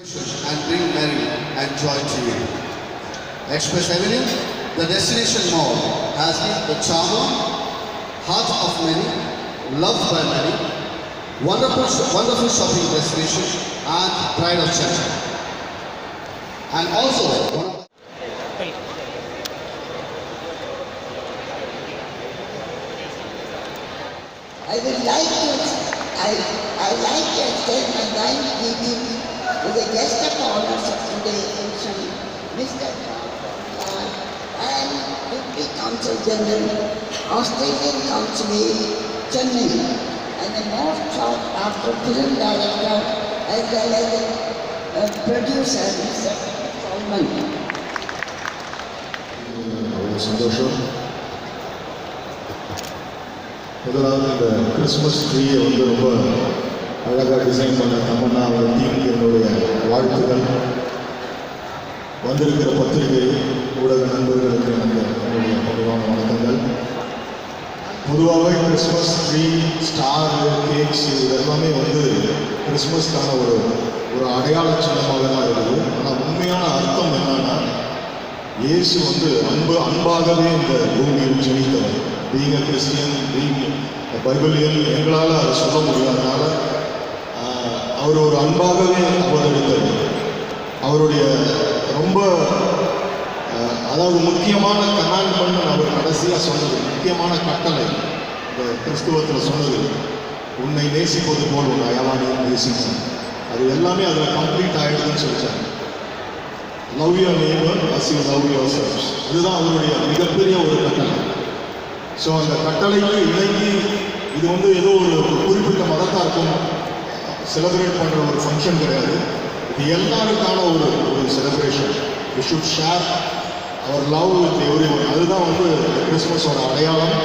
and bring merry and joy to you. Express Avenue, the destination mall, has been the charmer, heart of many, loved by many, wonderful shopping destination and pride of Chennai. And also one of I would like to extend my kind greeting to the guest of honors of today's function, Mr. and Deputy Consul General, Australian Consulate, Chennai, and the most sought after film director as well as the producer, Mr. Solomon. சந்தோஷம். முதலாவது இந்த Christmas ட்ரீயை ரொம்ப அழகாக design பண்ண தமன்னா அவர் டீமுக்கு என்னுடைய வாழ்த்துக்கள். வந்திருக்கிற பத்திரிகை ஊடக நண்பர்களுக்கு என்னுடைய பொதுவான வணக்கங்கள். பொதுவாகவே கிறிஸ்மஸ் ட்ரீ, ஸ்டார், கேக்ஸ் இது எல்லாமே கிறிஸ்மஸ்க்கான ஒரு அடையாள சின்னமாக தான் இருக்குது. ஆனால் உண்மையான அர்த்தம் என்னன்னா, இயேசு அன்பாகவே இந்த பூமியில் ஜெனித்தவர். பீயிங் அ கிறிஸ்டியன், பீயிங் பைபிளியன், எங்களால் அதை சொல்ல முடியாதனால அவர் ஒரு அன்பாகவே அவதரித்தவர். அவருடைய அதாவது முக்கியமான கமாண்ட்மெண்ட் அவர் கடைசியாக சொன்னது, முக்கியமான கட்டளை இந்த கிறிஸ்துவத்தில் சொன்னது, உன்னை நேசிப்பது போல் உன் அயலானையும் நேசிக்கணும். அது எல்லாமே அதில் கம்ப்ளீட் ஆகிடுதுன்னு சொல்லிட்டாங்க. Love your neighbour as you love yourself. இதுதான் அவருடைய மிகப்பெரிய ஒரு கட்டளை. ஸோ அந்த கட்டளைக்கு இணங்கி இது ஏதோ ஒரு குறிப்பிட்ட மதத்தாருக்கும் செலிப்ரேட் பண்ணுற ஒரு ஃபங்க்ஷன் கிடையாது. இது எல்லாருக்கான ஒரு celebration. We should share our love with everyone. அதுதான் கிறிஸ்மஸோட அடையாளம்.